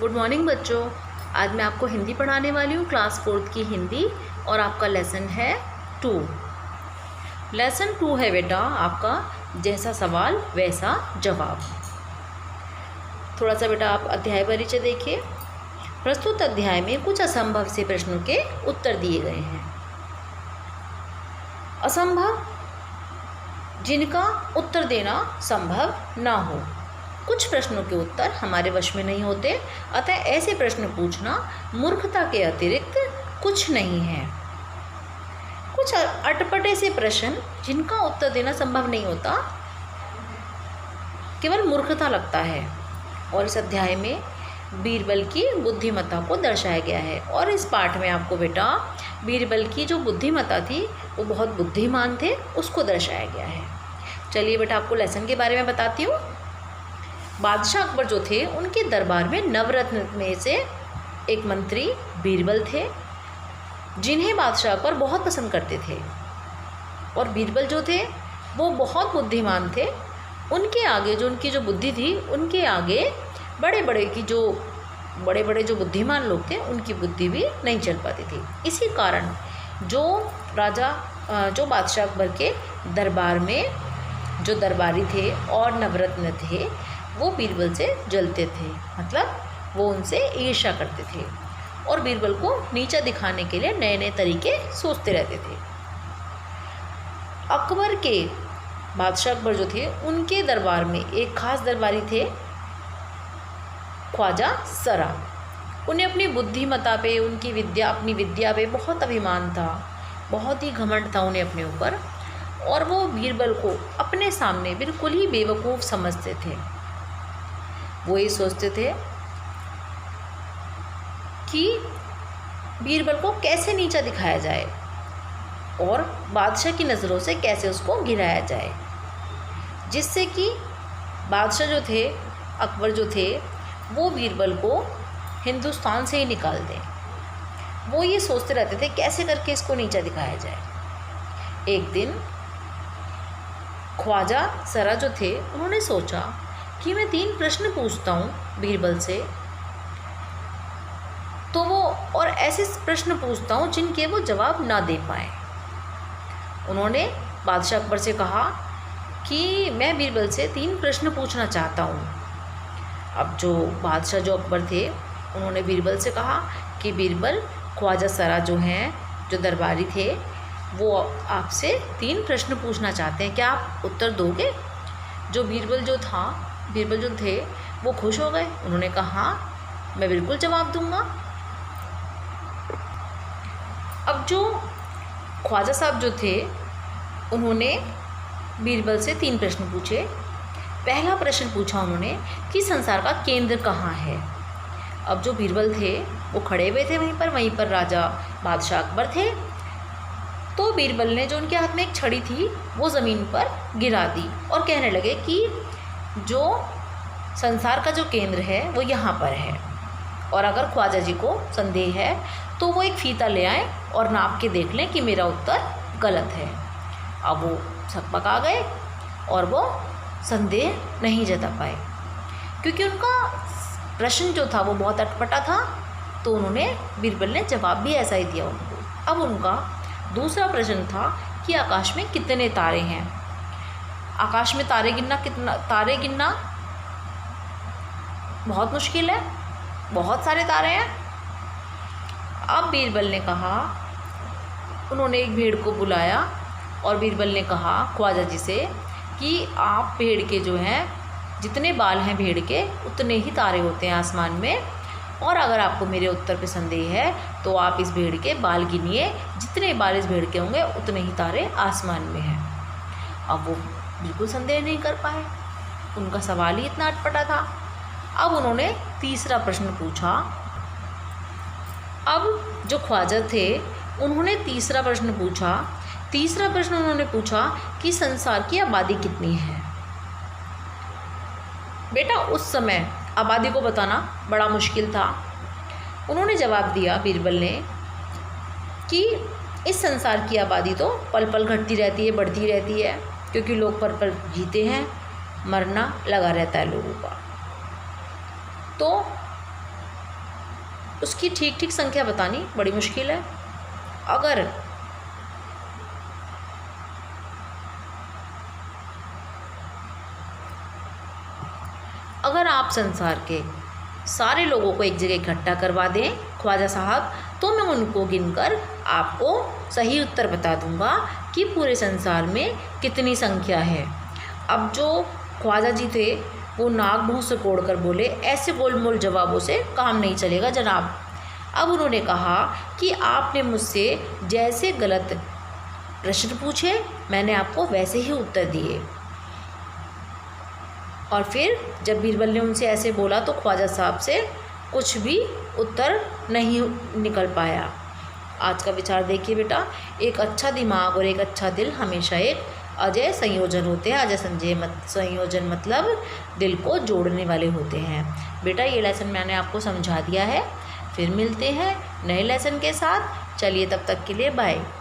Good morning बच्चों। आज मैं आपको हिंदी पढ़ाने वाली हूँ, क्लास 4th की हिंदी, और आपका लेसन है 2। लेसन 2 है बेटा आपका जैसा सवाल वैसा जवाब। थोड़ा सा बेटा आप अध्याय परिचय देखिए। प्रस्तुत अध्याय में कुछ असंभव से प्रश्नों के उत्तर दिए गए हैं। असंभव जिनका उत्तर देना संभव ना हो। कुछ प्रश्नों के उत्तर हमारे वश में नहीं होते, अतः ऐसे प्रश्न पूछना मूर्खता के अतिरिक्त कुछ नहीं है। कुछ अटपटे से प्रश्न जिनका उत्तर देना संभव नहीं होता, केवल मूर्खता लगता है। और इस अध्याय में बीरबल की बुद्धिमत्ता को दर्शाया गया है। और इस पाठ में आपको बेटा बीरबल की जो बुद्धिमत्ता थी वो बहुत बुद्धिमान थे, उसको दर्शाया गया है। चलिए बेटा आपको लेसन के बारे में बताती हूँ। बादशाह अकबर जो थे उनके दरबार में नवरत्न में से एक मंत्री बीरबल थे, जिन्हें बादशाह अकबर बहुत पसंद करते थे। और बीरबल जो थे वो बहुत बुद्धिमान थे। उनके आगे जो उनकी जो बुद्धि थी, उनके आगे बड़े बड़े जो बुद्धिमान लोग थे उनकी बुद्धि भी नहीं चल पाती थी। इसी कारण जो बादशाह अकबर के दरबार में जो दरबारी थे और नवरत्न थे वो बीरबल से जलते थे, मतलब वो उनसे ईर्ष्या करते थे और बीरबल को नीचा दिखाने के लिए नए नए तरीके सोचते रहते थे। अकबर के बादशाह अकबर जो थे उनके दरबार में एक खास दरबारी थे, ख्वाजा सरा। उन्हें अपनी बुद्धिमत्ता पे, अपनी विद्या पे बहुत अभिमान था, बहुत ही घमंड था उन्हें अपने ऊपर। और वो बीरबल को अपने सामने बिल्कुल ही बेवकूफ़ समझते थे। वो ये सोचते थे कि बीरबल को कैसे नीचा दिखाया जाए और बादशाह की नज़रों से कैसे उसको गिराया जाए, जिससे कि बादशाह जो थे, अकबर जो थे, वो बीरबल को हिंदुस्तान से ही निकाल दें। वो ये सोचते रहते थे कैसे करके इसको नीचा दिखाया जाए। एक दिन ख्वाजा सरा जो थे उन्होंने सोचा कि मैं 3 प्रश्न पूछता हूँ बीरबल से, तो वो और ऐसे प्रश्न पूछता हूँ जिनके वो जवाब ना दे पाए। उन्होंने बादशाह अकबर से कहा कि मैं बीरबल से 3 प्रश्न पूछना चाहता हूँ। अब जो बादशाह जो अकबर थे उन्होंने बीरबल से कहा कि बीरबल, ख्वाजा सरा जो हैं, जो दरबारी थे, वो आपसे 3 प्रश्न पूछना चाहते हैं, क्या आप उत्तर दोगे? जो बीरबल जो थे वो खुश हो गए। उन्होंने कहा हाँ, मैं बिल्कुल जवाब दूंगा। अब जो ख्वाजा साहब जो थे उन्होंने बीरबल से 3 प्रश्न पूछे। पहला प्रश्न पूछा उन्होंने कि संसार का केंद्र कहाँ है। अब जो बीरबल थे वो खड़े हुए थे वहीं पर राजा बादशाह अकबर थे। तो बीरबल ने, जो उनके हाथ में एक छड़ी थी, वो ज़मीन पर गिरा दी और कहने लगे कि जो संसार का जो केंद्र है वो यहाँ पर है, और अगर ख्वाजा जी को संदेह है तो वो एक फीता ले आए और नाप के देख लें कि मेरा उत्तर गलत है। अब वो सकपका गए और वो संदेह नहीं जता पाए, क्योंकि उनका प्रश्न जो था वो बहुत अटपटा था। तो उन्होंने, बीरबल ने जवाब भी ऐसा ही दिया उनको। अब उनका दूसरा प्रश्न था कि आकाश में कितने तारे हैं। आकाश में तारे गिनना बहुत मुश्किल है, बहुत सारे तारे हैं। अब बीरबल ने कहा, उन्होंने एक भेड़ को बुलाया और बीरबल ने कहा ख्वाजा जी से कि आप भेड़ के जो हैं, जितने बाल हैं भेड़ के, उतने ही तारे होते हैं आसमान में, और अगर आपको मेरे उत्तर पे संदेह है तो आप इस भेड़ के बाल गिनिए, जितने बाल इस भेड़ के होंगे उतने ही तारे आसमान में हैं। अब वो बिल्कुल संदेह नहीं कर पाए, उनका सवाल ही इतना अटपटा था। अब उन्होंने तीसरा प्रश्न पूछा। अब जो ख्वाजा थे उन्होंने तीसरा प्रश्न उन्होंने पूछा कि संसार की आबादी कितनी है। बेटा उस समय आबादी को बताना बड़ा मुश्किल था। उन्होंने जवाब दिया, बीरबल ने, कि इस संसार की आबादी तो पल पल घटती रहती है, बढ़ती रहती है, क्योंकि लोग पल पल जीते हैं, मरना लगा रहता है लोगों का। तो उसकी ठीक ठीक संख्या बतानी बड़ी मुश्किल है। अगर आप संसार के सारे लोगों को एक जगह इकट्ठा करवा दें ख्वाजा साहब, तो मैं उनको गिनकर आपको सही उत्तर बता दूंगा कि पूरे संसार में कितनी संख्या है। अब जो ख्वाजा जी थे वो नाक मुँह से कोड़ कर बोले, ऐसे गोल मोल जवाबों से काम नहीं चलेगा जनाब। अब उन्होंने कहा कि आपने मुझसे जैसे गलत प्रश्न पूछे मैंने आपको वैसे ही उत्तर दिए। और फिर जब बीरबल ने उनसे ऐसे बोला तो ख्वाजा साहब से कुछ भी उत्तर नहीं निकल पाया। आज का विचार देखिए बेटा, एक अच्छा दिमाग और एक अच्छा दिल हमेशा एक अजय संयोजन होते हैं। अजय संयोजन मतलब दिल को जोड़ने वाले होते हैं। बेटा ये लेसन मैंने आपको समझा दिया है। फिर मिलते हैं नए लेसन के साथ। चलिए तब तक के लिए बाय।